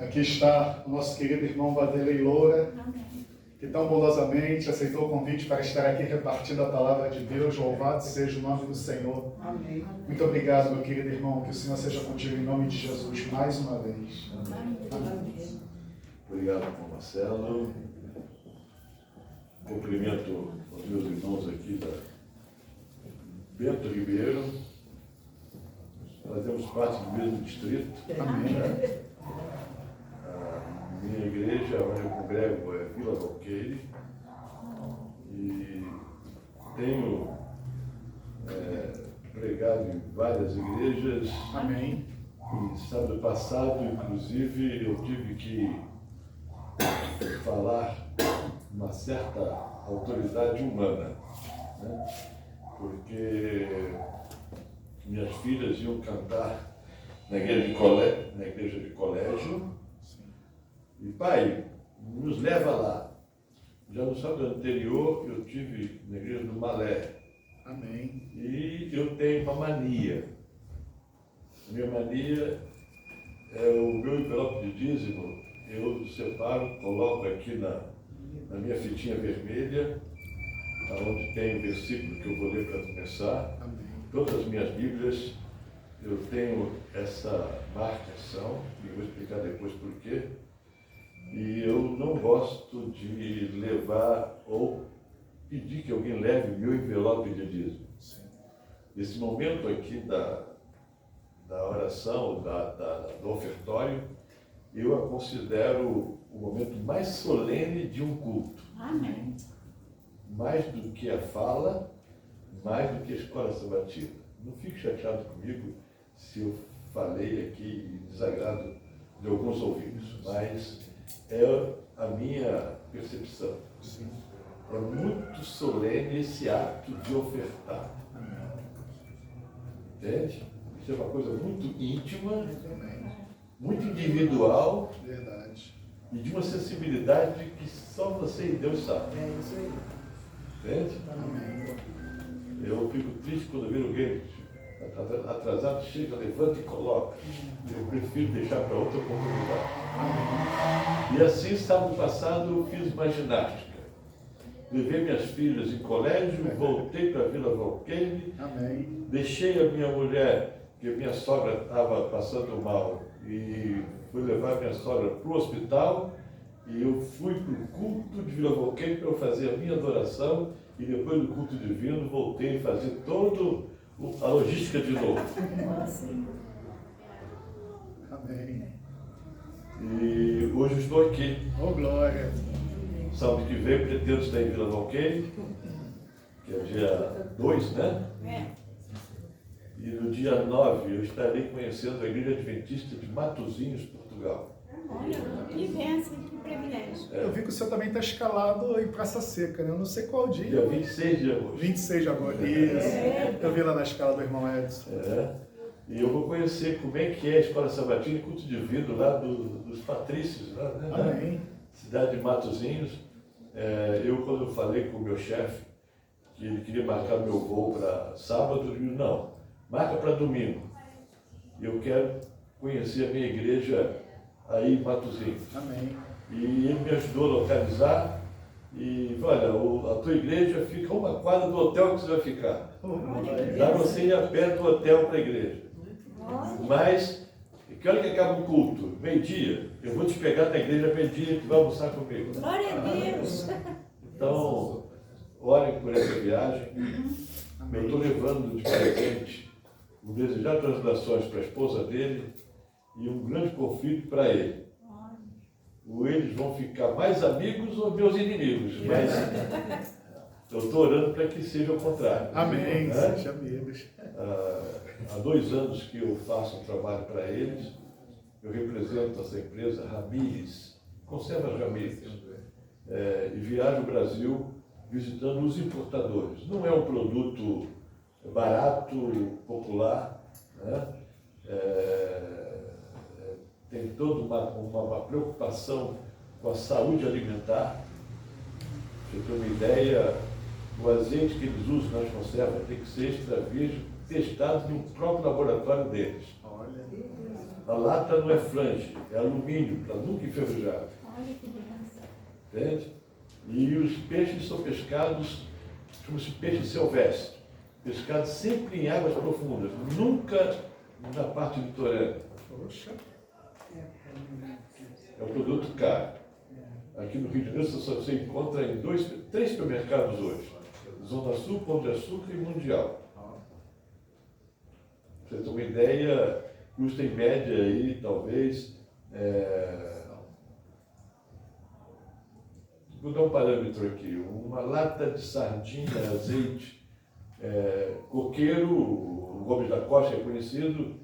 Aqui está o nosso querido irmão Vanderlei Loura, que tão bondosamente aceitou o convite para estar aqui repartindo a palavra de Deus. Louvado seja o nome do Senhor. Amém. Muito obrigado, meu querido irmão. Que o Senhor seja contigo em nome de Jesus mais uma vez. Amém. Amém. Obrigado, irmão Marcelo. Cumprimento os meus irmãos aqui da Bento Ribeiro. Fazemos parte do mesmo distrito. Amém. A minha igreja, onde eu congrego, é Vila Valqueire. E tenho pregado em várias igrejas. Amém. E sábado passado, inclusive, eu tive que falar uma certa autoridade humana, né? Porque minhas filhas iam cantar na igreja de colégio, e pai, nos leva lá. Já no sábado anterior eu tive na igreja do Malé. Amém. E eu tenho uma mania. A minha mania é o meu envelope de dízimo, eu separo, coloco aqui na minha fitinha vermelha, onde tem o versículo que eu vou ler para começar. Amém. Todas as minhas Bíblias eu tenho essa marcação, e vou explicar depois por quê. E eu não gosto de levar ou pedir que alguém leve meu envelope de dízimo. Esse momento aqui da oração, do ofertório, eu a considero o momento mais solene de um culto. Amém. Mais do que a fala, mais do que a escola sabatina. Não fique chateado comigo se eu falei aqui em desagrado de alguns ouvidos, mas é a minha percepção. Sim. É muito solene esse ato de ofertar. Entende? Isso é uma coisa muito íntima, Amém. muito individual Verdade. e de uma sensibilidade que só você e Deus sabem. É isso aí. Entende? Amém. Eu fico triste quando vejo alguém atrasado, chega, levanta e coloca. Eu prefiro deixar para outra oportunidade. E assim, sábado passado, eu fiz uma ginástica. Levei minhas filhas em colégio, voltei para a Vila Valqueire, Amém. deixei a minha mulher, que a minha sogra estava passando mal, e fui levar a minha sogra para o hospital, e eu fui para o culto de Vila Valqueire para eu fazer a minha adoração, e depois do culto divino voltei a fazer toda a logística de novo. Amém. E hoje estou aqui. Oh, glória. Sábado que vem pretendo estar em Vila Valqueire, que é dia 2, né? E no dia 9 eu estarei conhecendo a Igreja Adventista de Matosinhos, Portugal. Olha, que bênção, que privilégio. Eu vi que o senhor também está escalado em Praça Seca, né? Eu não sei qual dia. Dia 26 de agosto. 26 de agosto. Isso. Eu vi lá na escala do irmão Edson. E eu vou conhecer como é que é a Escola Sabatina e Culto Divino lá dos Patrícios, lá, né? Amém. Cidade de Matosinhos. Quando eu falei com o meu chefe, que ele queria marcar meu voo para sábado, eu disse, não, marca para domingo. Eu quero conhecer a minha igreja aí em Matosinhos. Amém. E ele me ajudou a localizar e falou, olha, a tua igreja fica a uma quadra do hotel que você vai ficar. Dá você ir a pé do hotel para a igreja. Mas, que hora que acaba o culto? Meio-dia. Eu vou te pegar na igreja meio-dia e tu vai almoçar comigo. Glória a Deus. Então, orem por essa viagem. Eu estou levando de presente o Desejar Translações para a esposa dele e um grande conflito para ele. Ou eles vão ficar mais amigos ou meus inimigos. Mas eu estou orando para que seja o contrário. Amém. Né? Seja amigos. Há 2 anos que eu faço um trabalho para eles. Eu represento essa empresa Ramires, Conservas Ramires, e viajo o Brasil visitando os importadores. Não é um produto barato, popular, né? Tem toda uma preocupação com a saúde alimentar. Para você ter uma ideia, o azeite que eles usam nas conservas tem que ser extra virgem, testado no próprio laboratório deles. Olha. A lata não é flange, é alumínio, para nunca enferrujar. Olha que benção. Entende? E os peixes são pescados, chama-se peixe silvestre, pescados sempre em águas profundas, nunca na parte litorânea. Poxa. É um produto caro. Aqui no Rio de Janeiro você encontra em 3 supermercados hoje: Zona Sul, Pão de Açúcar e Mundial. Pra você ter uma ideia, custa em média aí, talvez, vou dar um parâmetro aqui, uma lata de sardinha, azeite, coqueiro, Gomes da Costa é conhecido,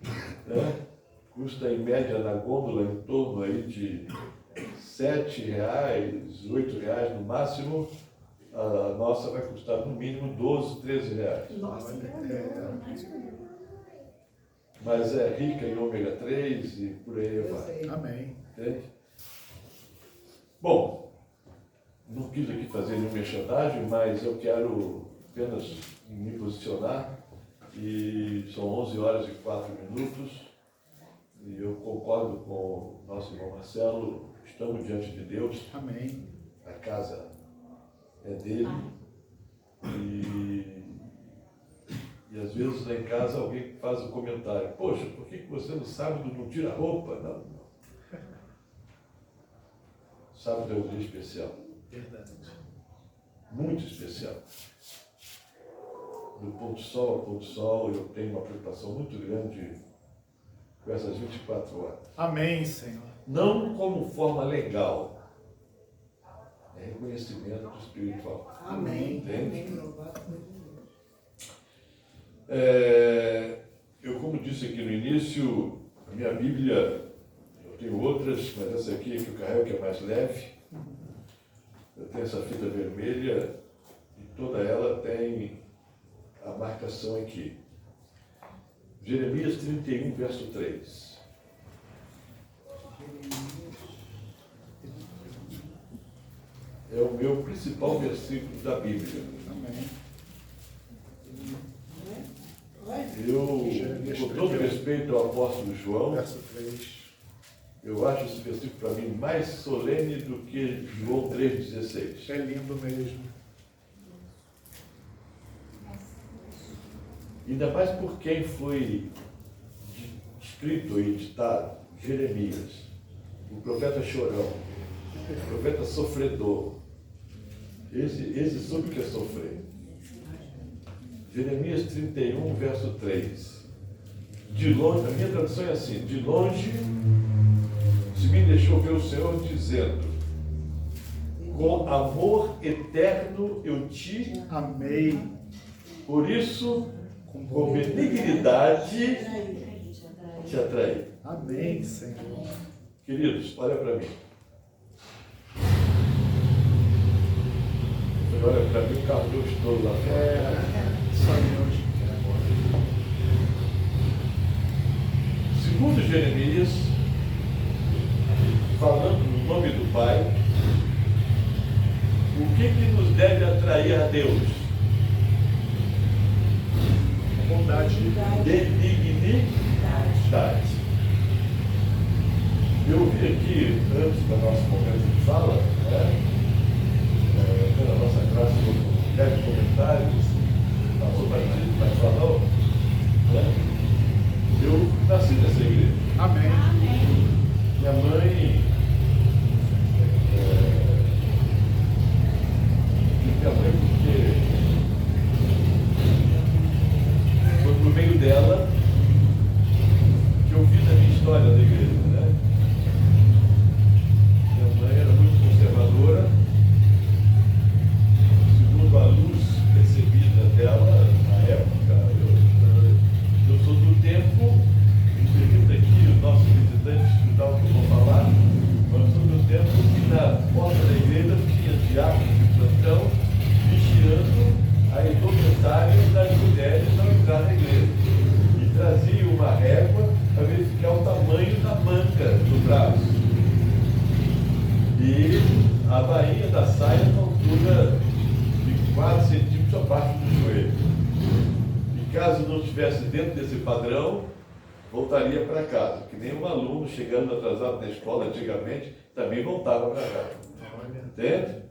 né? Custa em média na gôndola em torno aí de R$7, R$8 no máximo. A nossa vai custar no mínimo R$12, R$13. Nossa, mais que eu. Mas é rica em ômega 3 e por aí vai. Amém. Entende? Bom, não quis aqui fazer nenhuma merchandising, mas eu quero apenas me posicionar. E são 11h04. E eu concordo com o nosso irmão Marcelo, estamos diante de Deus. Amém. A casa é dele. E às vezes lá em casa alguém faz um comentário: poxa, por que você no sábado não tira a roupa? Não. Sábado é um dia especial. Verdade. Muito especial. Do pôr do sol ao pôr do sol, eu tenho uma preocupação muito grande com essas 24 horas. Amém, Senhor. Não como forma legal, é reconhecimento espiritual. Amém. Entende? Amém. Louvado seja Deus. Eu, como disse aqui no início, a minha Bíblia, eu tenho outras, mas essa aqui que eu carrego, que é mais leve. Eu tenho essa fita vermelha e toda ela tem a marcação aqui. Jeremias 31, verso 3. É o meu principal versículo da Bíblia. Amém. Eu, com todo respeito ao apóstolo João, Verso 3. eu acho esse versículo para mim mais solene do que João 3,16. É lindo mesmo. Ainda mais por quem foi escrito e ditado, Jeremias, o profeta chorão, o profeta sofredor. Esse soube o que é sofrer. Jeremias 31, verso 3. De longe, a minha tradução é assim: de longe se me deixou ver o Senhor dizendo: com amor eterno eu te amei. Por isso, com benignidade te atraí. Amém, Senhor. Queridos, olha para mim. Olha para mim, o carro do estouro lá fora. Só Deus que quer agora. Segundo Jeremias, falando no nome do Pai, o que nos deve atrair a Deus? Bondade. Benignidade. Eu vi aqui, antes do nosso momento de fala, pela nossa classe, deve comentários, passou mas falou, eu nasci nessa igreja. Amém. Minha mãe, porque foi por meio dela que eu vi a minha história da igreja, né? Minha mãe era muito conservadora, segundo a luz recebida dela na época. Eu sou do tempo, me permita aqui os nossos visitantes escutar o que eu vou falar, mas sou do tempo que na porta da igreja tinha diáconos de plantão vigiando a indumentária das mulheres ao entrar na igreja. E trazia uma régua para verificar o tamanho da manga do braço. E a bainha da saia na altura de 4 centímetros abaixo do joelho. E caso não estivesse dentro desse padrão, voltaria para casa, que nem um aluno chegando atrasado na escola antigamente também voltava para casa. Entende?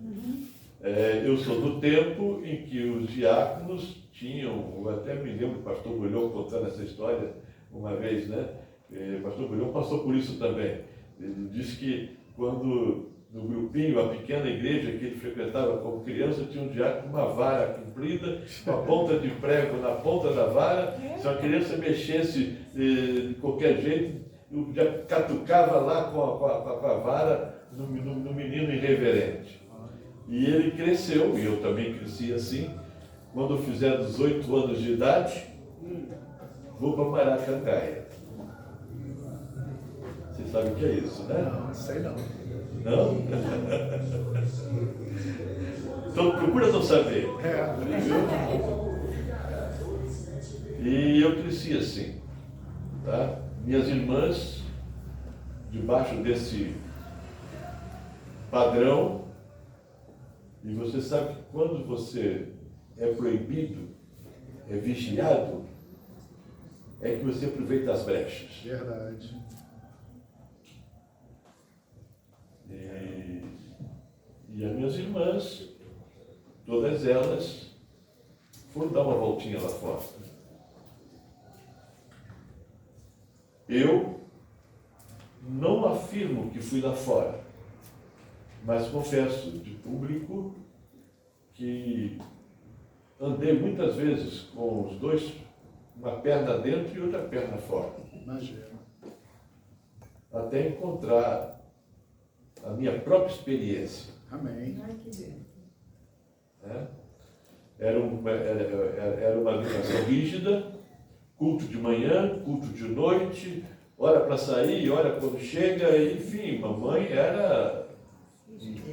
Eu sou do tempo em que os diáconos tinham, eu até me lembro do pastor Bulhão contando essa história uma vez, né? O pastor Bulhão passou por isso também. Ele disse que quando no grupinho, a pequena igreja que ele frequentava como criança, tinha um diácono com uma vara comprida, uma ponta de prego na ponta da vara. Se a criança mexesse de qualquer jeito, o diácono catucava lá com a vara no menino irreverente. E ele cresceu, e eu também cresci assim. Quando eu fizer 18 anos de idade, vou para Maracangaia. Você sabe o que é isso, né? Não, sei não. Não? Então procura não saber. E eu cresci assim, tá? Minhas irmãs, debaixo desse padrão, e você sabe que quando você é proibido, é vigiado, é que você aproveita as brechas. Verdade. E as minhas irmãs, todas elas, foram dar uma voltinha lá fora. Eu não afirmo que fui lá fora, mas confesso de público que andei muitas vezes com os dois, uma perna dentro e outra perna fora. Imagina. Até encontrar a minha própria experiência. Amém. Ai, que bem. Né? Era uma educação rígida, culto de manhã, culto de noite, hora para sair, hora quando chega, enfim, mamãe era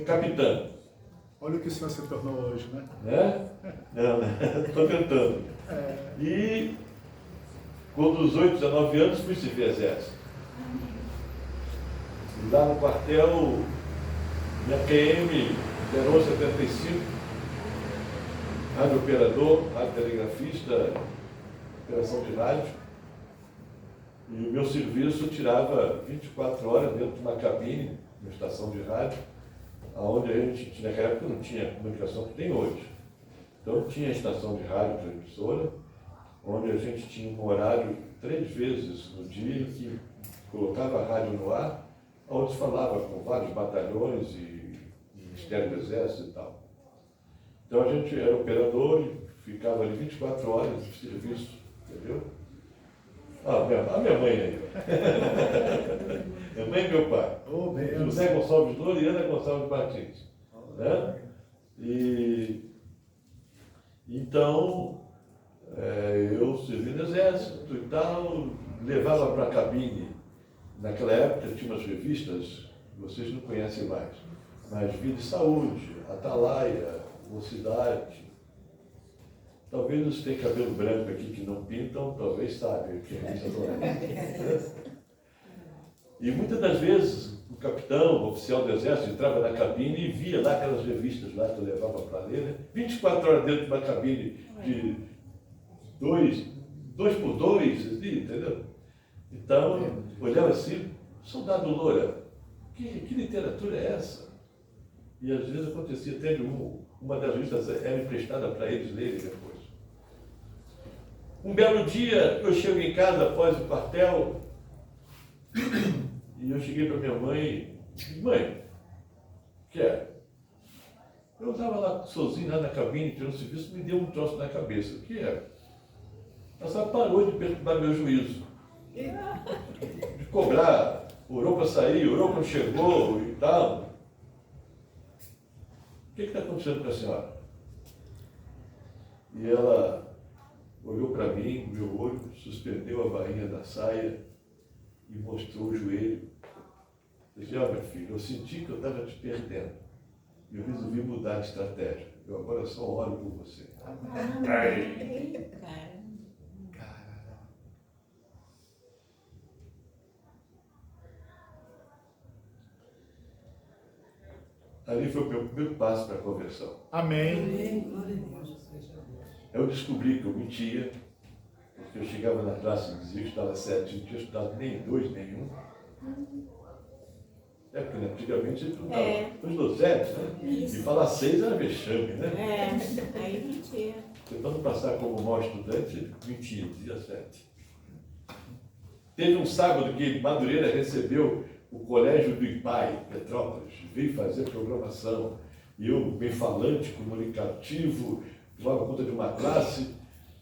capitã. Olha o que o senhor se tornou hoje, né? Né? Não, estou tentando. E quando os 8, 19 anos fui servir exército. E lá no quartel, minha PM 075, rádio operador, rádio telegrafista, operação de rádio. E o meu serviço tirava 24 horas dentro de uma cabine, uma estação de rádio, onde a gente, naquela época, não tinha a comunicação que tem hoje. Então tinha a estação de rádio, transmissora, onde a gente tinha um horário 3 vezes no dia que colocava a rádio no ar, onde se falava com vários batalhões e Ministério do Exército e tal. Então a gente era operador e ficava ali 24 horas de serviço, entendeu? A minha mãe aí. Minha mãe e meu pai. Oh, bem. José Gonçalves Loura e Ana Gonçalves Martins. Né? E então eu servi no exército e tal, levava para a cabine. Naquela época tinha umas revistas, vocês não conhecem mais, mas Vida e Saúde, Atalaia, Mocidade. Talvez os que têm cabelo branco aqui que não pintam, talvez sabem o que é isso. E muitas das vezes o capitão, o oficial do exército, entrava na cabine e via lá aquelas revistas lá que eu levava para ler, né? 24 horas dentro de uma cabine de 2 por 2, assim, entendeu? Então, olhava assim, soldado Loura, que literatura é essa? E às vezes acontecia até de uma das revistas era emprestada para eles lerem depois. Um belo dia, eu chego em casa após o quartel e eu cheguei para minha mãe e disse, mãe, o que é? Eu estava lá sozinho, lá na cabine, tirando serviço, me deu um troço na cabeça. O que é? Ela só parou de perturbar meu juízo. De cobrar, orou para sair, orou quando chegou e tal. O que está acontecendo com a senhora? E ela olhou para mim, meu olho, suspendeu a bainha da saia e mostrou o joelho. Eu disse, ó, meu filho, eu senti que eu estava te perdendo. E eu resolvi mudar a estratégia. Eu agora só oro por você. Ai, cara. Ali foi o meu primeiro passo para a conversão. Amém. Eu descobri que eu mentia, que eu chegava na classe e dizia que estava certinho, não tinha estudado nem dois, nenhum. É porque antigamente você estudava. Eu estou certo, né? Isso. E falar 6 era vexame, né? Aí mentia. Tentando passar como mau estudante, mentia, dizia 7. Teve um sábado que Madureira recebeu o colégio do IPAI, Petrópolis, veio fazer programação. E eu, bem falante, comunicativo, tomava conta de uma classe,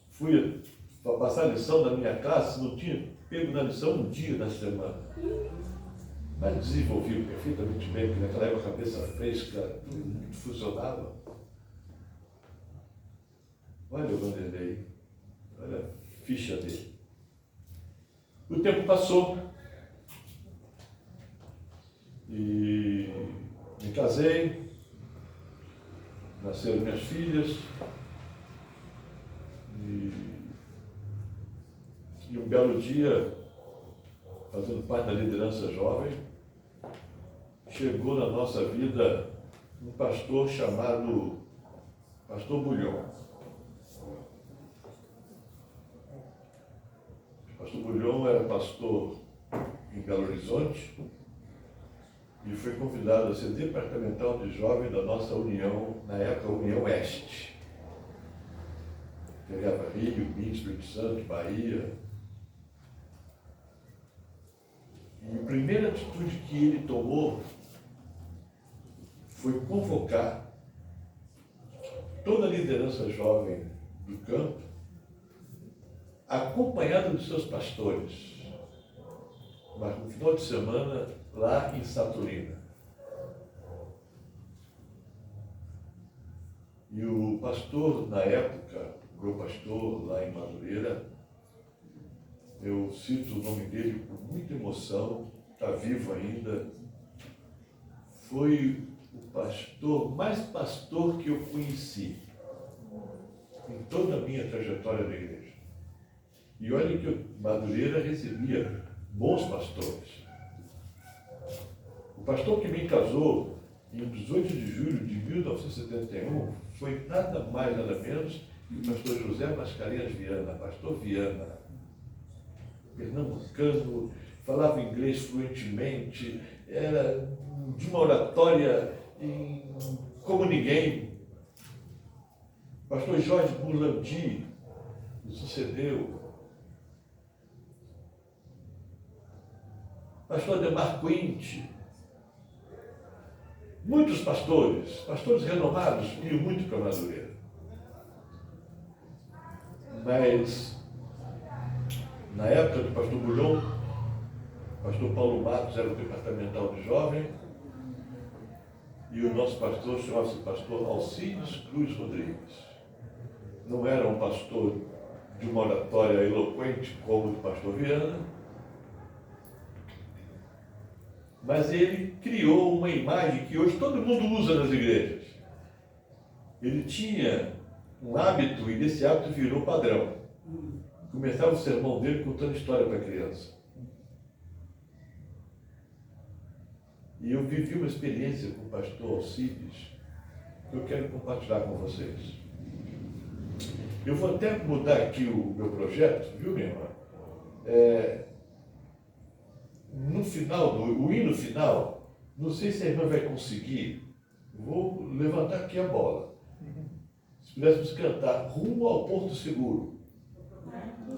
fui para passar a lição na minha classe, não tinha pego na lição um dia da semana. Mas desenvolvi perfeitamente bem, porque naquela época a cabeça fresca, tudo funcionava. Olha o Vanderlei, olha a ficha dele. O tempo passou e me casei, nasceram minhas filhas e um belo dia, fazendo parte da liderança jovem, chegou na nossa vida um pastor chamado Pastor Bulhão. O Pastor Bulhão era pastor em Belo Horizonte e foi convidado a ser departamental de jovem da nossa União, na época União Oeste. Pegava Rio, Minas, Espírito Santo, Bahia. E a primeira atitude que ele tomou foi convocar toda a liderança jovem do campo, acompanhado dos seus pastores, mas no final de semana lá em Saturnina. E o pastor, na época, o meu pastor lá em Madureira, eu cito o nome dele com muita emoção, está vivo ainda, foi o pastor, mais pastor que eu conheci em toda a minha trajetória da igreja. E olha que Madureira recebia bons pastores. O pastor que me casou em 18 de julho de 1971 foi nada mais, nada menos que o pastor José Mascarenhas Viana, pastor Viana, pernambucano, falava inglês fluentemente, era de uma oratória como ninguém. Pastor Jorge Burlandi me sucedeu. Pastor Ademar Quinte. Muitos pastores renomados, iam muito para Madureira. Mas, na época do pastor Bulhão, o pastor Paulo Matos era o departamental de jovem, e o nosso pastor chamava-se pastor Alcides Cruz Rodrigues. Não era um pastor de uma oratória eloquente como o do pastor Viana, mas ele criou uma imagem que hoje todo mundo usa nas igrejas. Ele tinha um hábito, e desse hábito virou padrão. Começava o sermão dele contando história para a criança. E eu vivi uma experiência com o pastor Alcides que eu quero compartilhar com vocês. Eu vou até mudar aqui o meu projeto, viu, minha irmã? No final, o hino final, não sei se a irmã vai conseguir, vou levantar aqui a bola. Se pudéssemos cantar Rumo ao Porto Seguro.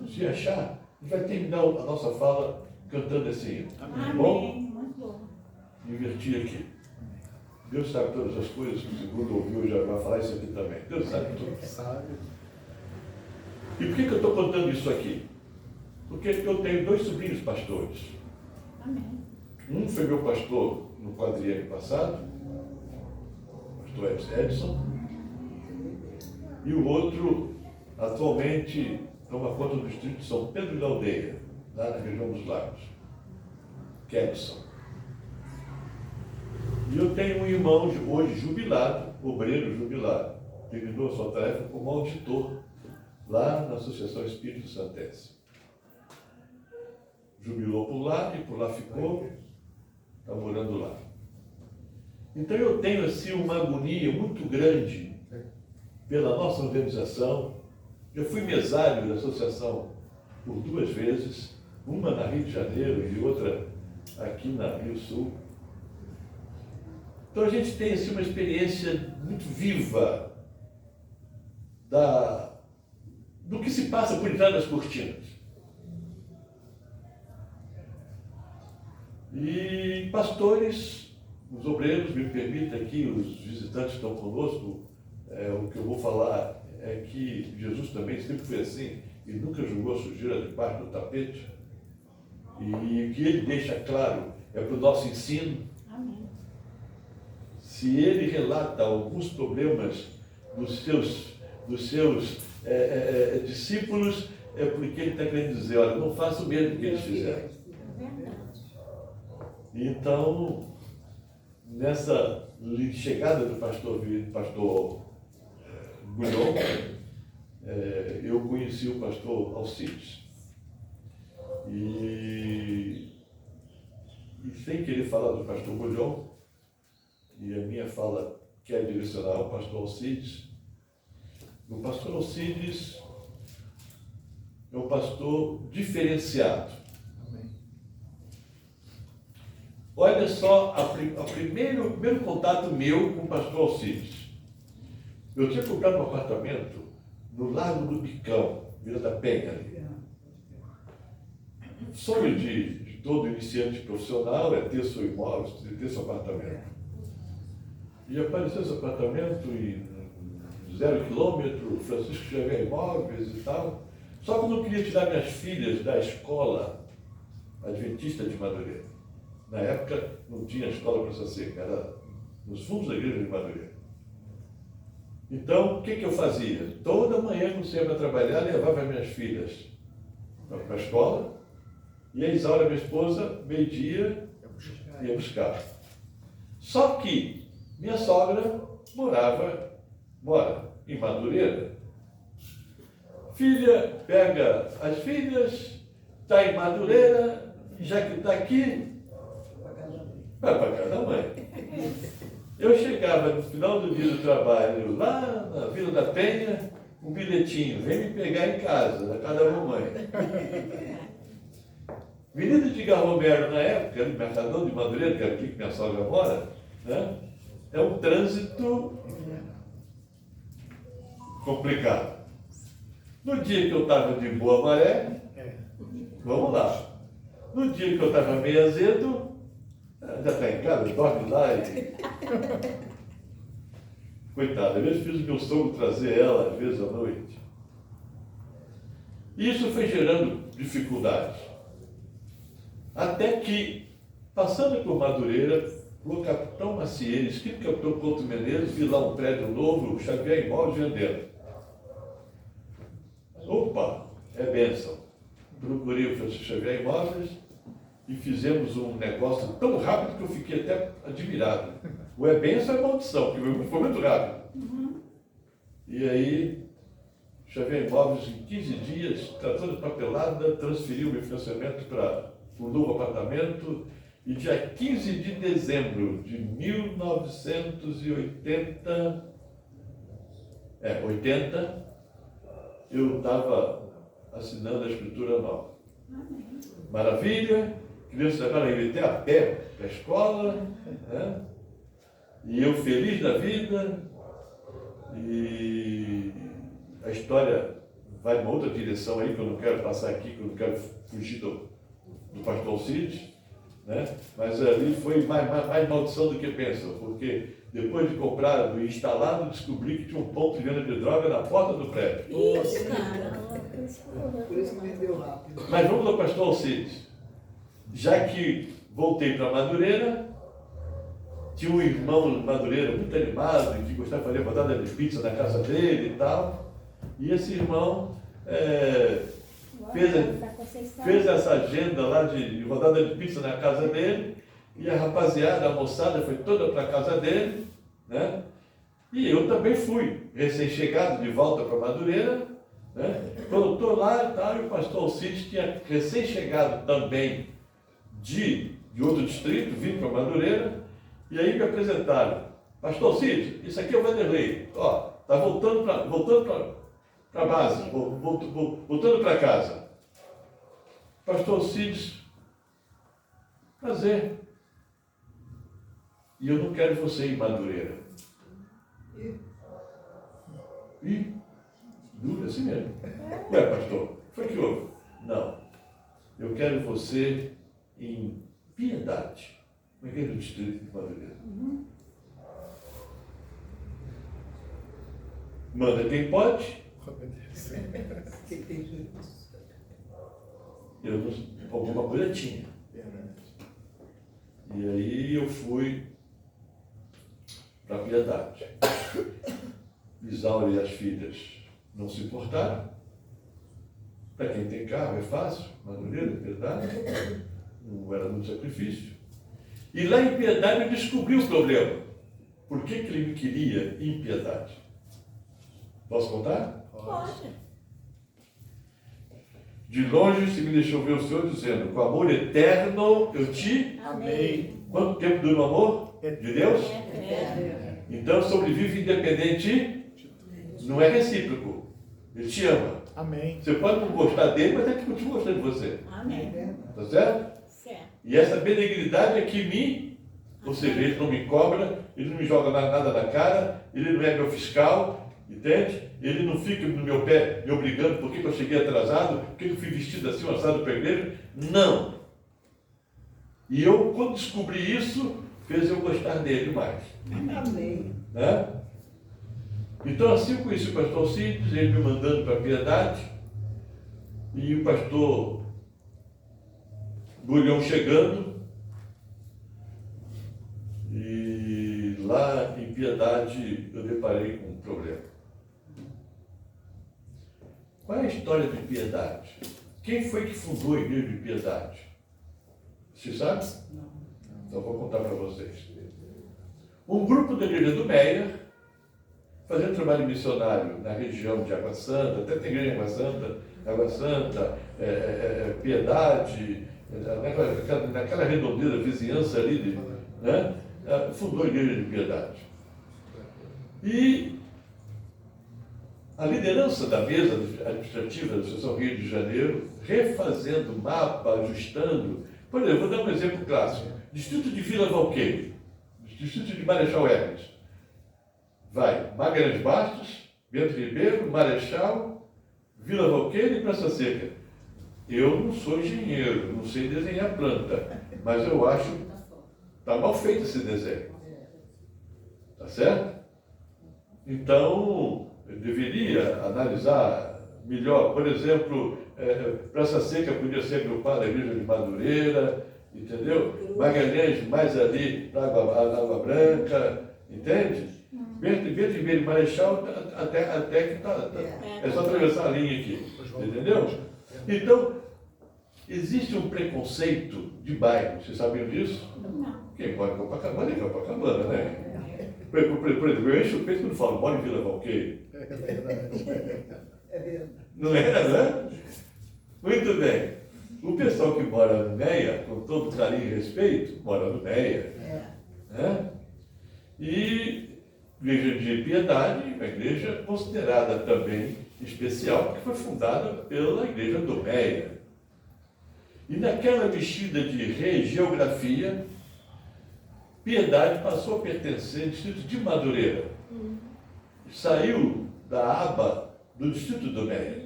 Se achar, a gente vai terminar a nossa fala cantando esse hino. Amém. Bom? Muito bom. Invertir aqui. Deus sabe todas as coisas, que o segundo ouviu já vai falar isso aqui também. Deus sabe tudo. Sabe? E por que eu estou contando isso aqui? Porque eu tenho 2 sobrinhos pastores. Amém. Um foi meu pastor no quadriênio passado, pastor Edson, e o outro atualmente toma conta do distrito de São Pedro da Aldeia, lá na região dos Lagos, Kedson. E eu tenho um irmão hoje jubilado, obreiro jubilado, terminou a sua tarefa como auditor lá na Associação Espírito Santense. Jubilou por lá e por lá ficou, está morando lá. Então eu tenho assim uma agonia muito grande pela nossa organização. Eu fui mesário da Associação por 2 vezes, uma na Rio de Janeiro e outra aqui na Rio Sul. Então a gente tem assim, uma experiência muito viva do que se passa por trás das cortinas. E pastores, os obreiros, me permitem aqui, os visitantes que estão conosco, o que eu vou falar é que Jesus também sempre foi assim e nunca jogou a sujeira debaixo do tapete. E o que ele deixa claro é para o nosso ensino. Amém. Se ele relata alguns problemas dos seus discípulos, é porque ele está querendo dizer, olha, não faça o mesmo que eles fizeram. Verdade. Então, nessa chegada do pastor Bulhon, eu conheci o pastor Alcides. E sem querer falar do pastor Bulhon, e a minha fala quer direcionar ao pastor Alcides, o pastor Alcides é um pastor diferenciado. Olha só o primeiro contato meu com o pastor Alcides. Eu tinha comprado um apartamento no Largo do Bicão, Vila da Penha. Ali. O sonho de todo iniciante profissional é ter seu imóvel, ter seu apartamento. E apareceu esse apartamento em 0 quilômetro, Francisco Xavier Imóveis e tal. Só que eu não queria tirar minhas filhas da escola adventista de Madureira. Na época não tinha escola Praça Seca, era nos fundos da igreja de Madureira. Então, o que eu fazia? Toda manhã, quando saía para trabalhar, levava minhas filhas para a escola, e a Isaura, minha esposa, meio-dia, ia buscar. Só que minha sogra mora em Madureira. Filha pega as filhas, está em Madureira, já que está aqui, vai para casa da mãe. Eu chegava no final do dia do trabalho, lá na Vila da Penha, um bilhetinho, vem me pegar em casa, na casa da mamãe. Avenida de Garromero, na época, no Mercadão de Madureira, que é aqui que minha sogra mora, né? É um trânsito complicado. No dia que eu estava de boa maré, vamos lá. No dia que eu estava meio azedo, já está em casa, dorme lá e... Coitada, às vezes fiz o meu sogro trazer ela, às vezes à noite. E isso foi gerando dificuldades. Até que, passando por Madureira, o capitão Macieira, escrito capitão Couto Menezes, vi lá um prédio novo, o Xavier Imóveis vendendo. Opa, é bênção. Procurei o Francisco Xavier Imóveis e fizemos um negócio tão rápido que eu fiquei até admirado. O é bênção é maldição, porque foi muito rápido. E aí, Xavier Imóveis, em 15 dias, tratando de papelada, transferiu o meu financiamento para um novo apartamento. E dia 15 de dezembro de 1980, eu estava assinando a escritura nova. Maravilha, crianças agora iam até a pé para a escola, né? E eu feliz da vida, e a história vai numa outra direção aí, que eu não quero passar aqui, que eu não quero fugir do pastor Alcides, né? Mas ali foi mais maldição do que pensam, porque depois de comprado e instalado, descobri que tinha um ponto de venda de droga na porta do prédio. Isso, cara. Por isso que vendeu rápido. Mas vamos ao pastor Alcides. Já que voltei para Madureira, tinha um irmão de Madureira muito animado, que gostava de fazer rodada de pizza na casa dele e tal. E esse irmão fez essa agenda lá de rodada de pizza na casa dele, e a rapaziada, a moçada foi toda para a casa dele, né? E eu também fui, recém-chegado de volta para Madureira, né? Quando eu estou lá, tá, e o pastor Alcides tinha recém-chegado também de outro distrito, vim para Madureira, e aí me apresentaram: pastor Alcides, isso aqui é o Vanderlei, ó, está voltando para a base, voltando para casa. Pastor Alcides, prazer. E eu não quero você em Madureira. E duro assim mesmo. Ué, pastor, foi que houve? Não. Eu quero você em Piedade, naquele distrito de Madureira. Manda quem pode. Que tem juízo. Eu não, alguma coisa tinha. E aí eu fui para Piedade. Isaura e as filhas não se importaram. Para quem tem carro é fácil, Madureira, Piedade, não era muito sacrifício. E lá em Piedade eu descobri o problema. Por que ele me queria em Piedade? Posso contar? Pode. De longe se me deixou ver o Senhor dizendo, com amor eterno eu te... Amém. Quanto tempo dura o amor de Deus? É. Então sobrevive independente, não é recíproco. Ele te ama. Amém. Você pode não gostar dele, mas ele continua gostando de você. Amém. Tá certo? Certo. E essa benignidade é que me... Ou seja, ele não me cobra, ele não me joga nada na cara, ele não é meu fiscal, entende? Ele não fica no meu pé me obrigando por que eu cheguei atrasado, por que eu fui vestido assim, assado para a igreja. Não. E eu, quando descobri isso, fez eu gostar dele mais. Amém. Né? Então, assim eu conheci o pastor Alcides, ele me mandando para a Piedade, e o pastor Bulhão chegando, e lá em Piedade eu deparei com um problema. Qual é a história de Piedade? Quem foi que fundou a igreja de Piedade? Você sabe? Não. Então vou contar para vocês. Um grupo da igreja do Meia, fazendo trabalho missionário na região de Água Santa, até tem igreja em Água Santa, Piedade, naquela redondeza, vizinhança ali, né? Fundou a igreja de Piedade. E a liderança da mesa administrativa da Associação Rio de Janeiro, refazendo o mapa, ajustando. Por exemplo, vou dar um exemplo clássico. Distrito de Vila Valqueire, Distrito de Marechal Hermes. Vai Magalhães Bastos, Bento Ribeiro, Marechal, Vila Valqueire e Praça Seca. Eu não sou engenheiro, não sei desenhar planta, mas eu acho que está mal feito esse desenho. Tá certo? Então, eu deveria analisar melhor. Por exemplo, Praça Seca podia ser agrupada à igreja de Madureira, entendeu? Magalhães mais ali na Água Branca, entende? Bento Ribeiro e Marechal até que está. É só atravessar a linha aqui, entendeu? Então, existe um preconceito de bairro, vocês sabiam disso? Não. Quem mora em Copacabana é Copacabana, né? Por exemplo, eu encho o peito quando falo, mora em Vila Valqueire. É verdade. Não é, né? Muito bem. O pessoal que mora no Meia, com todo carinho e respeito, mora no Meia. Né? E Igreja de Piedade, uma igreja considerada também especial, porque foi fundada pela Igreja do Meia. E naquela mexida de geografia, Piedade passou a pertencer ao distrito de Madureira. Saiu da aba do distrito do Meia.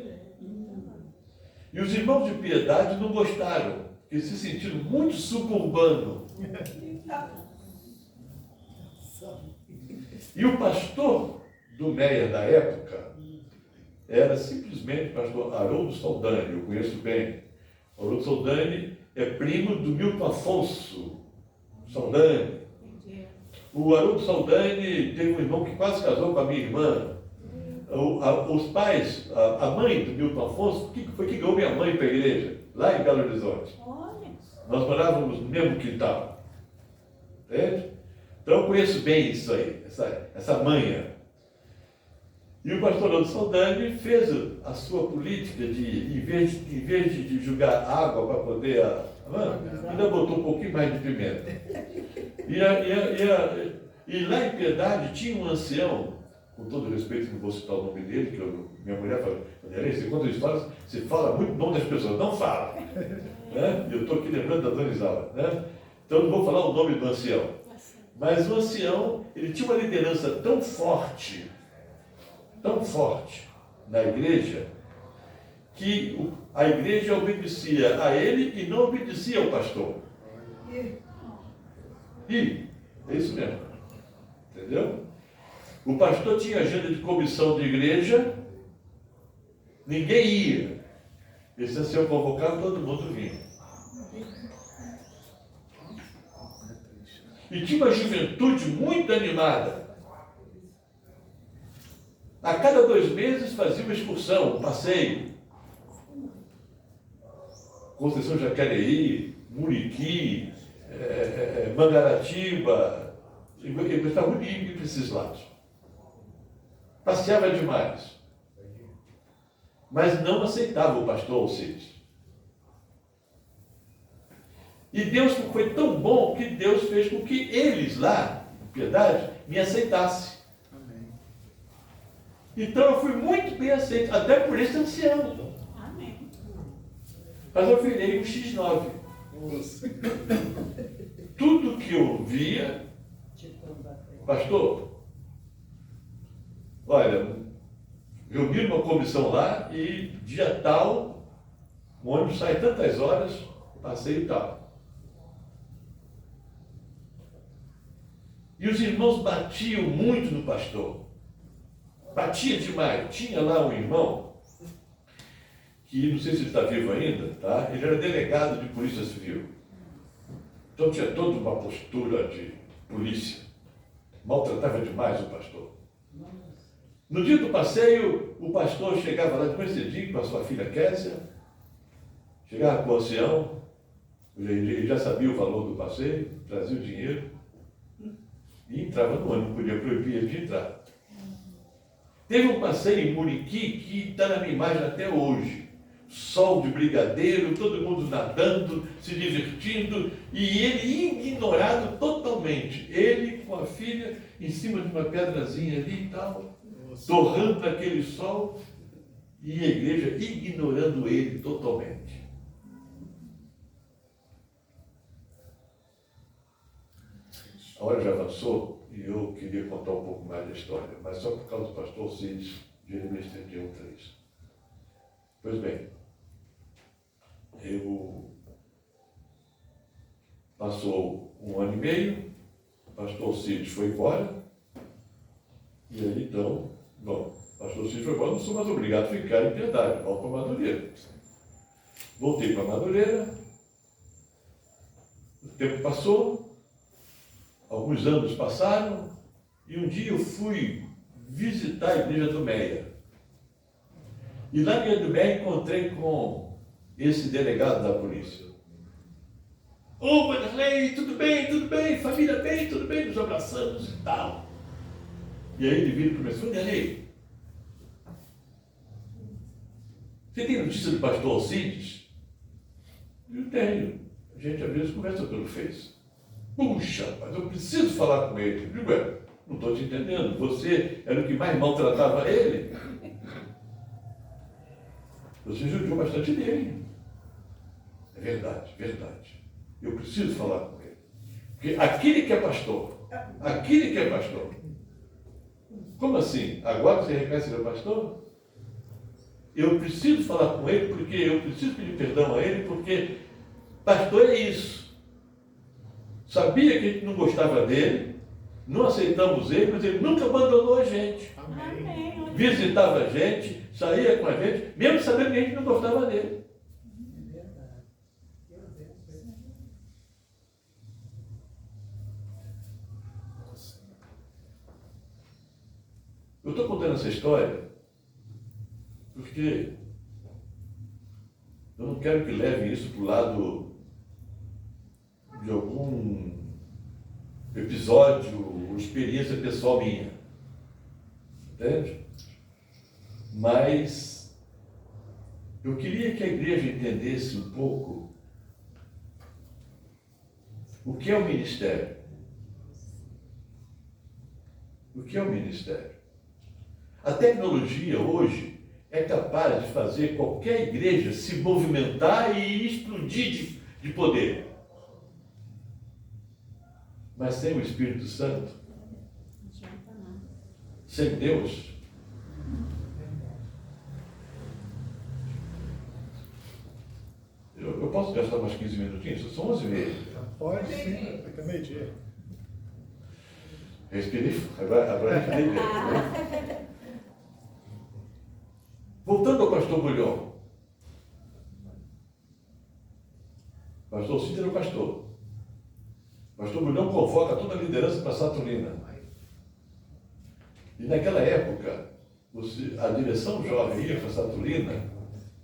E os irmãos de Piedade não gostaram, porque se sentiram muito suburbano. E o pastor do Meia da época era simplesmente o pastor Haroldo Saldanha, eu conheço bem. Haroldo Saldanha é primo do Milton Afonso Saldanha. O Haroldo Saldanha teve um irmão que quase casou com a minha irmã. Os pais, a mãe do Milton Afonso, foi que ganhou minha mãe para a igreja, lá em Belo Horizonte. Olha. Nós morávamos no mesmo quintal. Entende? Então eu conheço bem isso aí, essa manha. E o pastor Haroldo Saldanha fez a sua política de, em vez de jogar água para poder, ainda botou um pouquinho mais de pimenta. E lá em Piedade tinha um ancião com todo respeito, não vou citar o nome dele, que minha mulher fala, Vanderlei, você conta histórias, você fala muito bom das pessoas, não fala. Né? E eu estou aqui lembrando da Dona Isaura. Né? Então, não vou falar o nome do ancião. Mas o ancião, ele tinha uma liderança tão forte na igreja, que a igreja obedecia a ele e não obedecia ao pastor. E é isso mesmo. Entendeu? O pastor tinha agenda de comissão de igreja, ninguém ia. Esse ancião convocado, todo mundo vinha. E tinha uma juventude muito animada. A cada 2 meses fazia uma excursão, um passeio. Conceição Jacareí, Muriqui, Mangaratiba, eu estava muito ir para esses lados. Passeava demais. Mas não aceitava o pastor Alcides. E Deus foi tão bom que Deus fez com que eles lá, em Piedade, me aceitassem. Amém. Então eu fui muito bem aceito, até por esse ancião. Amém. Mas eu virei um X9. Nossa. Tudo que eu via, pastor, olha, reuni uma comissão lá e dia tal, o ônibus sai tantas horas, passeio tal. E os irmãos batiam muito no pastor. Batia demais. Tinha lá um irmão, que não sei se ele está vivo ainda, tá? Ele era delegado de polícia civil. Então tinha toda uma postura de polícia. Maltratava demais o pastor. No dia do passeio, o pastor chegava lá de manhã cedinho com a sua filha Késia, chegava com o ancião, ele já sabia o valor do passeio, trazia o dinheiro e entrava no ônibus, não podia proibir ele de entrar. Teve um passeio em Muriqui que está na minha imagem até hoje. Sol de brigadeiro, todo mundo nadando, se divertindo, e ele ignorado totalmente. Ele com a filha em cima de uma pedrazinha ali e tal, torrando aquele sol, e a igreja ignorando ele totalmente. A hora já avançou e eu queria contar um pouco mais da história, mas só por causa do pastor Alcides, Jeremias 31:3. Pois bem, passou 1 ano e meio, o pastor Alcides foi embora, e aí então, bom, o pastor Alcides foi embora, não sou mais obrigado a ficar em Piedade, volto para Madureira. Voltei para Madureira, o tempo passou, alguns anos passaram, e um dia eu fui visitar a igreja do Meia. E lá na igreja do Meia encontrei com esse delegado da polícia. Ô, Vanderlei, tudo bem, família bem, tudo bem, nos abraçamos e tal. E aí ele vira para mim e disse, Vanderlei, você tem notícia do pastor Alcides? Eu tenho. A gente às vezes conversa pelo Face. Puxa, mas eu preciso falar com ele. Eu digo, não estou te entendendo. Você era o que mais maltratava ele. Você judiou bastante dele. É verdade, verdade. Eu preciso falar com ele. Porque aquele que é pastor, Como assim? Agora você reconhece ele é pastor? Eu preciso falar com ele porque eu preciso pedir perdão a ele, porque pastor é isso. Sabia que a gente não gostava dele, não aceitamos ele, mas ele nunca abandonou a gente. Amém. Visitava a gente, saía com a gente, mesmo sabendo que a gente não gostava dele. É verdade. Meu Deus. Eu estou contando essa história porque eu não quero que levem isso para o lado de algum episódio ou experiência pessoal minha. Entende? Mas eu queria que a igreja entendesse um pouco o que é o ministério. O que é o ministério? A tecnologia hoje é capaz de fazer qualquer igreja se movimentar e explodir de poder. Mas sem o Espírito Santo, sem Deus, eu posso gastar mais 15 minutinhos? São 11h30. Pode sim, até meio-dia. Respirei, agora respirei bem. Voltando ao pastor Bulhão. Pastor Cícero era o pastor. Pastor Bulhão convoca toda a liderança para Saturnina. E naquela época, a direção jovem ia para Saturnina,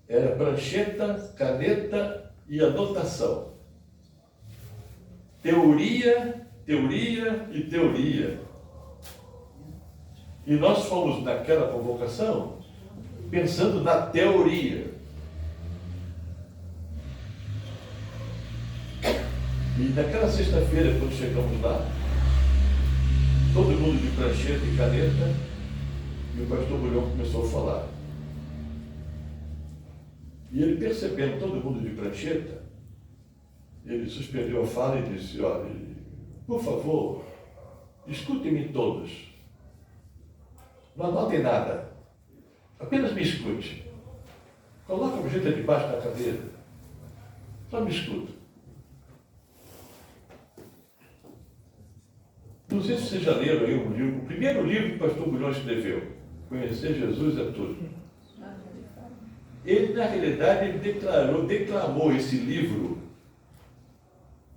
era prancheta, caneta e anotação. Teoria, teoria e teoria. E nós fomos naquela convocação pensando na teoria. E naquela sexta-feira, quando chegamos lá, todo mundo de prancheta e caneta, e o pastor Bulhão começou a falar. E ele, percebendo todo mundo de prancheta, ele suspendeu a fala e disse: olha, por favor, escutem-me todos. Não anotem nada. Apenas me escute. Coloca a objeto debaixo da cadeira. Só me escuta. Não sei se vocês já leram aí o primeiro livro que o pastor Bulhão escreveu. Conhecer Jesus é tudo. Ele, na realidade, ele declamou esse livro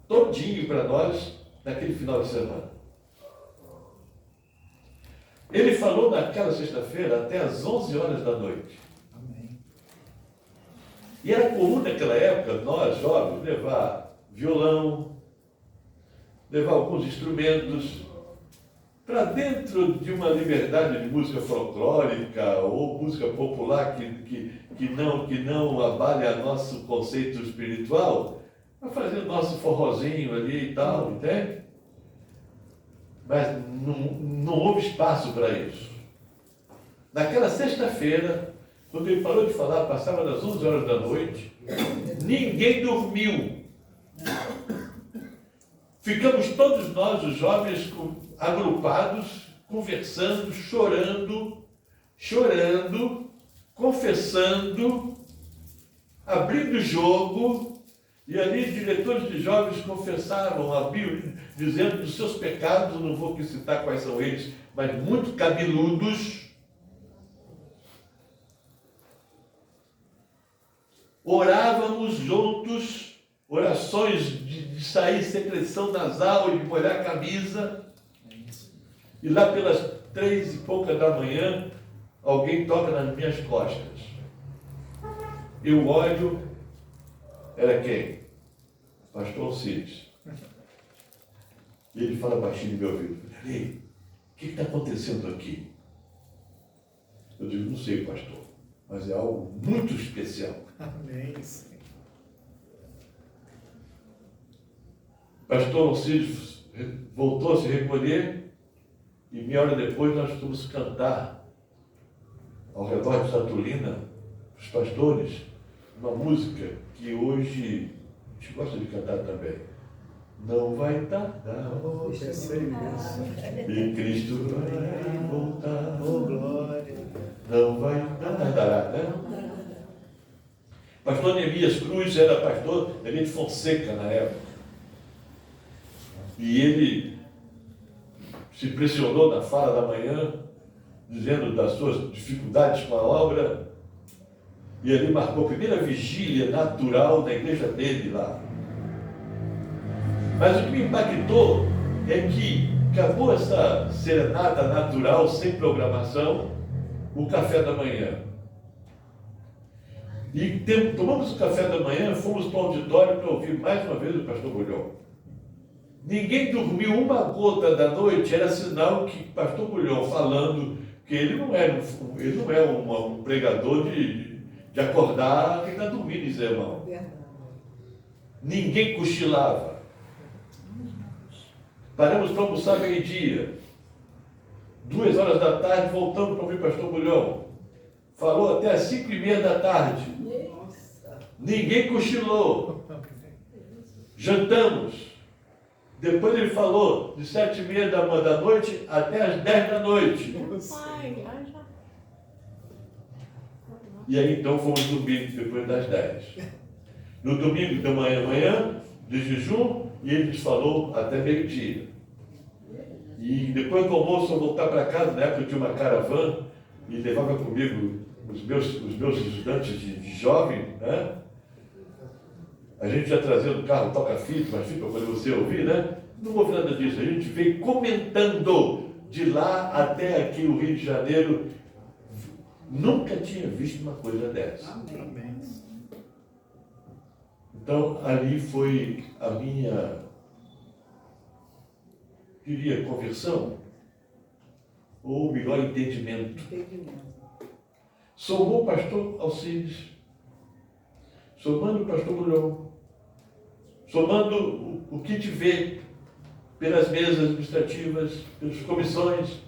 todinho para nós naquele final de semana. Ele falou naquela sexta-feira até às 11 horas da noite. Amém. E era comum naquela época, nós jovens, levar violão, levar alguns instrumentos para dentro de uma liberdade de música folclórica ou música popular que não abale o nosso conceito espiritual, para fazer o nosso forrozinho ali e tal, entende? Mas não houve espaço para isso. Naquela sexta-feira, quando ele parou de falar, passava das 11 horas da noite, ninguém dormiu. Ficamos todos nós, os jovens, agrupados, conversando, chorando, confessando, abrindo o jogo, e ali diretores de jovens confessavam a Bíblia, dizendo dos seus pecados, não vou aqui citar quais são eles, mas muito cabeludos. Orávamos juntos, orações de sair secreção nasal e de molhar a camisa. E lá pelas 3 e pouca da manhã, alguém toca nas minhas costas. Eu olho, era quem? Pastor Alcides. E ele fala baixinho no meu ouvido: ei, o que está acontecendo aqui? Eu digo: não sei, pastor, mas é algo muito especial. Amém, sim. Pastor Alcides voltou a se recolher e meia hora depois nós fomos cantar ao redor de Saturnina, os pastores, uma música que hoje a gente gosta de cantar também. Não vai tardar, e Cristo vai voltar. Oh, glória. Não tardará, né? Pastor Neemias Cruz era pastor de Fonseca na época. E ele se impressionou na fala da manhã, dizendo das suas dificuldades com a obra, e ele marcou a primeira vigília natural da igreja dele lá. Mas o que me impactou é que acabou essa serenata natural, sem programação, o café da manhã. E tomamos o café da manhã, fomos para o auditório para ouvir mais uma vez o pastor Bulhão. Ninguém dormiu uma gota da noite, era sinal que o pastor Bulhão falando que ele não é um pregador de acordar e está dormindo, dizer, irmão. Ninguém cochilava. Paramos para almoçar meio-dia. 2 horas da tarde, voltando para ouvir o pastor Bulhão. Falou até às 5h30 da tarde. Ninguém cochilou. Jantamos. Depois ele falou de 7h30 da noite até às 10 da noite. E aí então fomos dormir depois das 10. No domingo de manhã, de jejum, e ele nos falou até meio-dia. E depois do almoço eu voltar para casa, na época eu tinha uma caravana, e levava comigo os meus estudantes de jovem, né? A gente já trazia no carro toca-fita, mas para poder você ouvir, né? Não houve nada disso. A gente veio comentando de lá até aqui o Rio de Janeiro. Nunca tinha visto uma coisa dessa. Amém. Então, ali foi a minha, diria, conversão, ou melhor, entendimento. Somou o pastor Alcides, somando o pastor Bulhão, somando o que te vê pelas mesas administrativas, pelas comissões,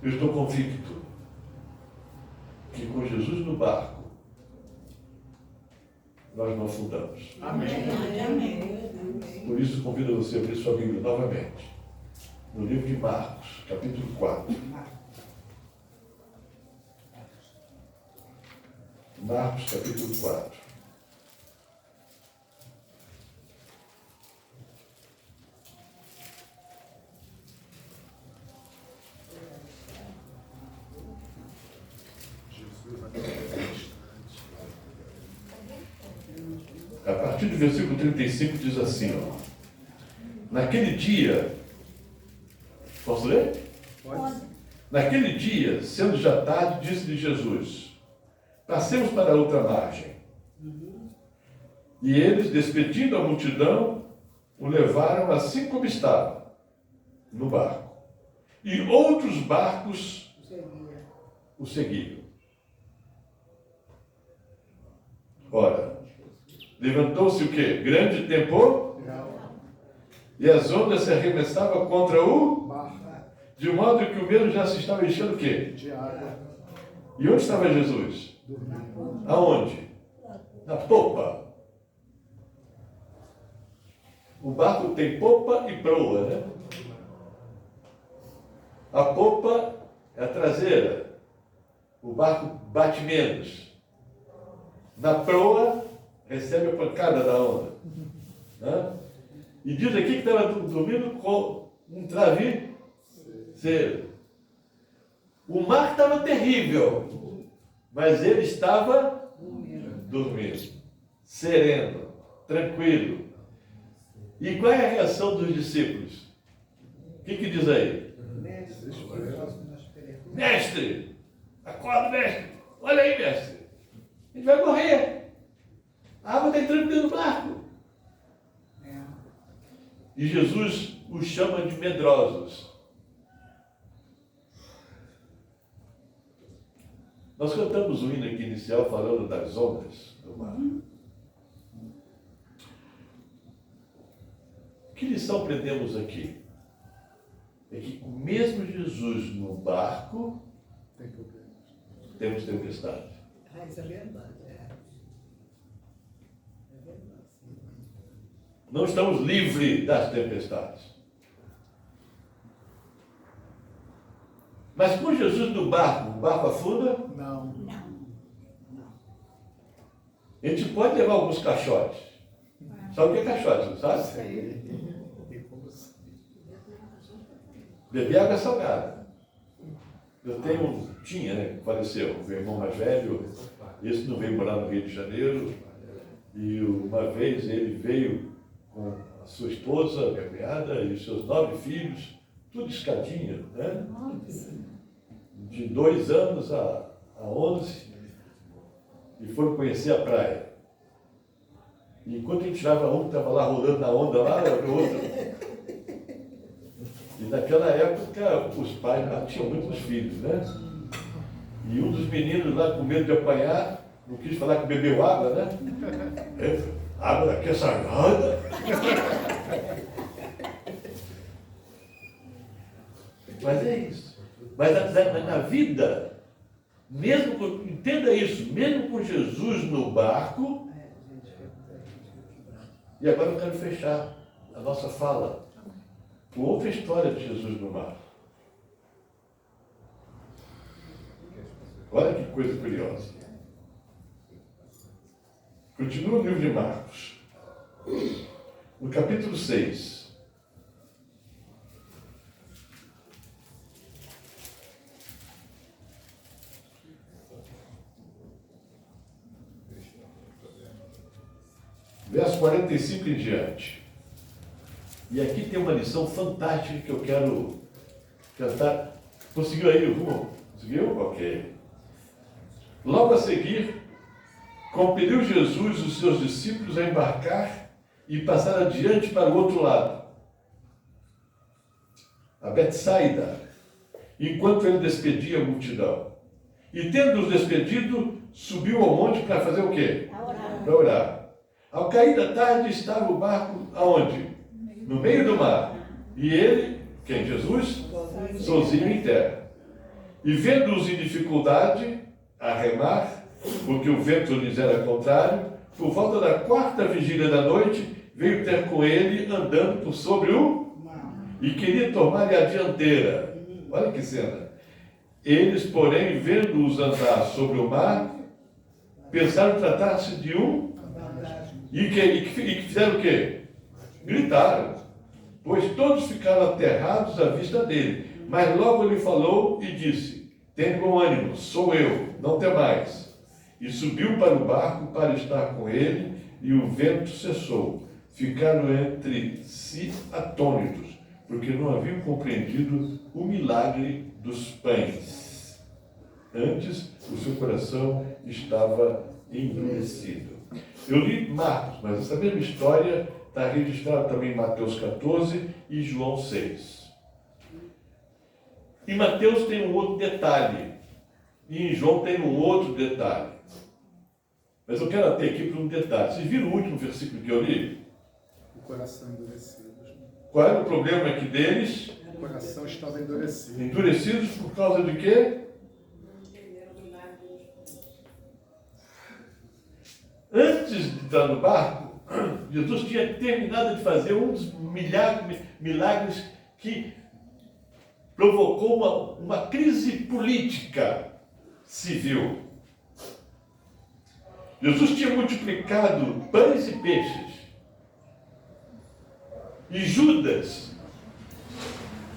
eu estou convicto que com Jesus no barco, nós não afundamos. Amém. Por isso, convido você a abrir sua Bíblia novamente, no livro de Marcos, capítulo 4. Marcos, capítulo 4. A partir do versículo 35 diz assim, ó. Naquele dia, posso ler? Pode. Naquele dia, sendo já tarde, disse-lhe Jesus, passemos para a outra margem. E eles, despedindo a multidão, o levaram assim como estava, no barco. E outros barcos o seguiam. Ora, levantou-se o quê? Grande temor? E as ondas se arremessavam contra o? De modo que o mesmo já se estava enchendo o quê? De água. E onde estava Jesus? Aonde? Na popa. O barco tem popa e proa, né? A popa é a traseira. O barco bate menos. Na proa, recebe a pancada da onda. Né? E diz aqui que estava dormindo com um travesseiro. O mar estava terrível, mas ele estava dormindo, sereno, tranquilo. E qual é a reação dos discípulos? O que diz aí? Mestre, acorda, mestre. Olha aí, mestre. A gente vai morrer. A água está entrando dentro do barco. E Jesus os chama de medrosos. Nós cantamos o hino aqui inicial falando das ondas do mar. Que lição aprendemos aqui? É que mesmo Jesus no barco, temos tempestade. Isso é verdade. Não estamos livres das tempestades. Mas com Jesus no barco, o barco afunda? Não. A gente pode levar alguns caixotes. Sabe o que é caixote, não sabe? Beber água salgada. Tinha, né? Faleceu, meu irmão mais velho, esse não veio morar no Rio de Janeiro, e uma vez ele veio com a sua esposa, minha cunhada, e os seus 9 filhos, tudo escadinha, né? De 2 anos a 11, e foram conhecer a praia. E enquanto a gente tirava um, estava lá rolando na onda, lá, o outro. E naquela época, os pais batiam muito nos filhos, né? E um dos meninos lá, com medo de apanhar, não quis falar que bebeu água, né? Água daqui é sagrada. Mas é isso. Mas na vida, entenda isso, mesmo com Jesus no barco, e agora eu quero fechar a nossa fala com outra história de Jesus no mar. Olha que coisa curiosa. Continua no livro de Marcos, no capítulo 6. Verso 45 em diante. E aqui tem uma lição fantástica que eu quero cantar. Conseguiu aí, Ru? Conseguiu? Ok. Logo a seguir, compeliu Jesus os seus discípulos a embarcar e passar adiante para o outro lado, a Betsaida, enquanto ele despedia a multidão. E tendo-os despedido, subiu ao monte para fazer o quê? Para orar. Ao cair da tarde, estava o barco aonde? No meio do mar. E ele, quem? Jesus? Sozinho em terra. E vendo-os em dificuldade a remar, porque o vento lhes era contrário, por volta da 4ª vigília da noite, veio ter com ele andando por sobre o e queria tomar-lhe a dianteira. Olha que cena. Eles, porém, vendo-os andar sobre o mar, pensaram tratar-se de um e que fizeram o quê? Gritaram, pois todos ficaram aterrados à vista dele. Mas logo lhe falou e disse: tenha bom ânimo, sou eu, não temais. E subiu para o barco para estar com ele, e o vento cessou. Ficaram entre si atônitos, porque não haviam compreendido o milagre dos pães. Antes, o seu coração estava endurecido. Eu li Marcos, mas essa mesma história está registrada também em Mateus 14 e João 6. Em Mateus tem um outro detalhe, e em João tem um outro detalhe. Mas eu quero até aqui para um detalhe. Vocês viram o último versículo que eu li? O coração endurecido. Qual era o problema aqui deles? O coração estava endurecido. Endurecidos por causa de quê? Antes de entrar no barco, Jesus tinha terminado de fazer um dos milagres que provocou uma crise política civil. Jesus tinha multiplicado pães e peixes. E Judas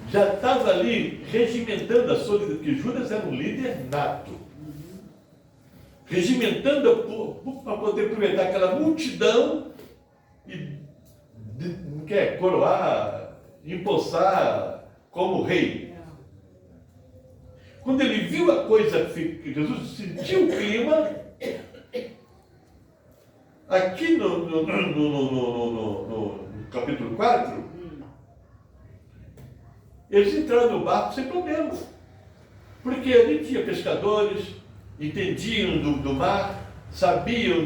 já estava ali regimentando a sua vida, porque Judas era um líder nato. Regimentando para poder aproveitar aquela multidão e coroar, empossar como rei. Quando ele viu a coisa, Jesus sentiu o clima. Aqui no capítulo 4, eles entraram no barco sem problema, porque ali tinha pescadores, entendiam do mar, sabiam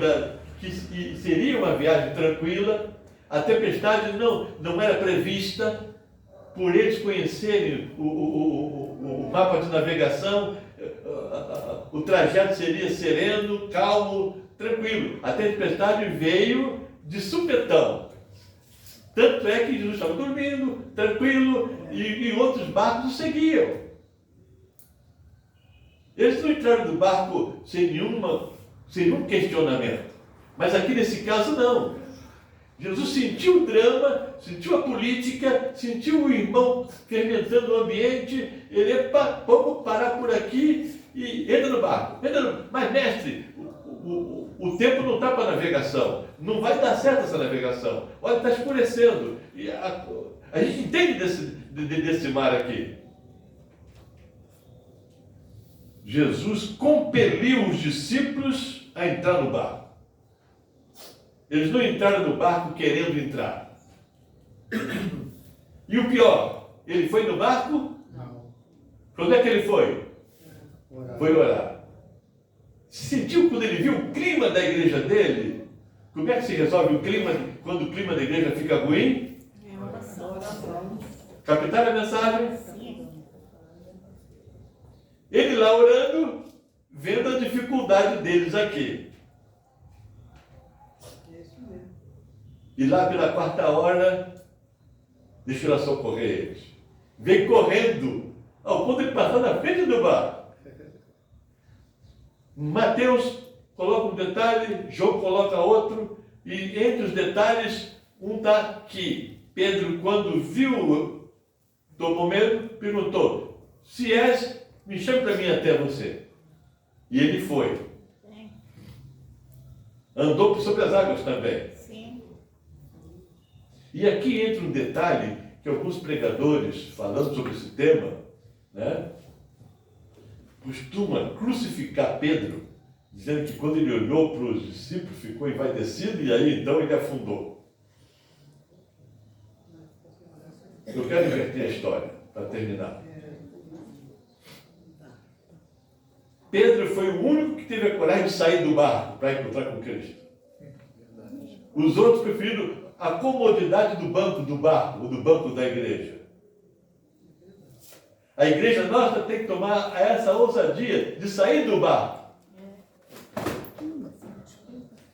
que seria uma viagem tranquila, a tempestade não era prevista, por eles conhecerem o mapa de navegação, o trajeto seria sereno, calmo, tranquilo. A tempestade veio de supetão. Tanto é que Jesus estava dormindo, tranquilo, e outros barcos o seguiam. Eles não entraram no barco sem nenhum questionamento. Mas aqui nesse caso não. Jesus sentiu o drama, sentiu a política, sentiu o irmão fermentando o ambiente. Ele, vamos parar por aqui e entra no barco. Mas mestre, o tempo não está para navegação. Não vai dar certo essa navegação. Olha, está escurecendo. E a gente entende desse mar aqui. Jesus compeliu os discípulos a entrar no barco. Eles não entraram no barco querendo entrar. E o pior, ele foi no barco? Não. Para onde é que ele foi? Orar. Foi orar. Sentiu quando ele viu o clima da igreja dele? Como é que se resolve o clima quando o clima da igreja fica ruim? É oração. Captaram a mensagem? Sim. Ele lá orando, vendo a dificuldade deles aqui. É isso mesmo. E lá pela 4ª, deixa eu lá socorrer eles. Vem correndo, ao ponto de passar na frente do barco. Mateus coloca um detalhe, João coloca outro, e entre os detalhes, um está aqui. Pedro, quando viu, tomou medo, perguntou: se és, me chame para mim até você. E ele foi. Andou sobre as águas também. Sim. E aqui entra um detalhe que alguns pregadores, falando sobre esse tema, né, costuma crucificar Pedro, dizendo que quando ele olhou para os discípulos, ficou envaidecido e aí então ele afundou. Eu quero inverter a história, para terminar. Pedro foi o único que teve a coragem de sair do barco para encontrar com Cristo. Os outros preferiram a comodidade do banco do barco, ou do banco da igreja. A igreja nossa tem que tomar essa ousadia de sair do barco.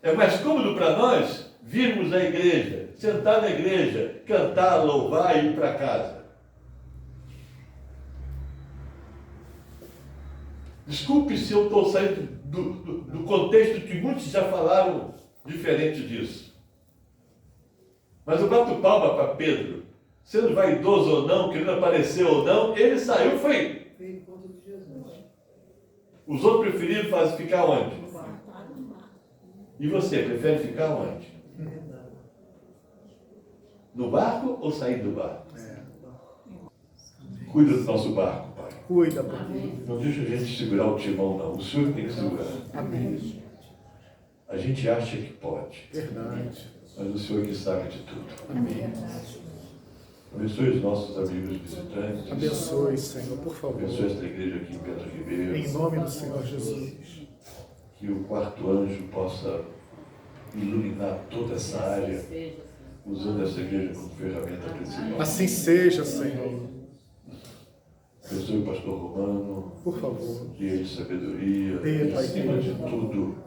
É mais cômodo para nós virmos à igreja, sentar na igreja, cantar, louvar e ir para casa. Desculpe se eu estou saindo do contexto que muitos já falaram diferente disso. Mas eu bato palma para Pedro, sendo vaidoso ou não, querendo aparecer ou não, ele saiu, foi. Foi encontro de Jesus. Os outros preferiram ficar onde? No barco. E você, prefere ficar onde? Verdade. No barco ou sair do barco? É. Cuida do nosso barco, Pai. Cuida, Pai. Não deixa a gente segurar o timão, não. O Senhor tem que segurar. Amém. A gente acha que pode, Verdade. mas o Senhor que sabe de tudo. Amém. Abençoe os nossos amigos visitantes. Abençoe, Senhor, por favor. Abençoe esta igreja aqui em Pedro Ribeiro. Em nome do Senhor Jesus. Que o 4º anjo possa iluminar toda essa área, usando essa igreja como ferramenta principal. Assim seja, Senhor. Abençoe o pastor Romano, Por favor. dê ele sabedoria Dê, e, Pai acima de querido. tudo,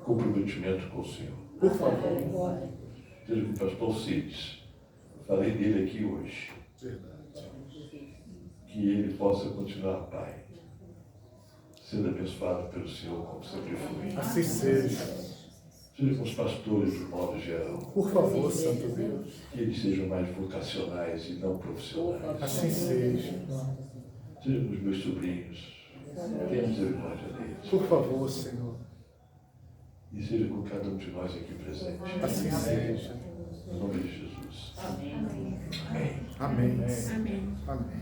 comprometimento com o Senhor. Por favor. Seja com o pastor Cides. Falei dele aqui hoje. Verdade. Que ele possa continuar, Pai, sendo abençoado pelo Senhor, como sempre foi. Assim seja. Seja com os pastores, de modo geral. Por favor, Santo Deus. Que eles sejam mais vocacionais e não profissionais. Assim seja. Seja com os meus sobrinhos. Tenha misericórdia deles. Por favor, Senhor. E seja com cada um de nós aqui presente. Assim seja. Em nome de Jesus. Amém. Amém. Amém. Amém. Amém.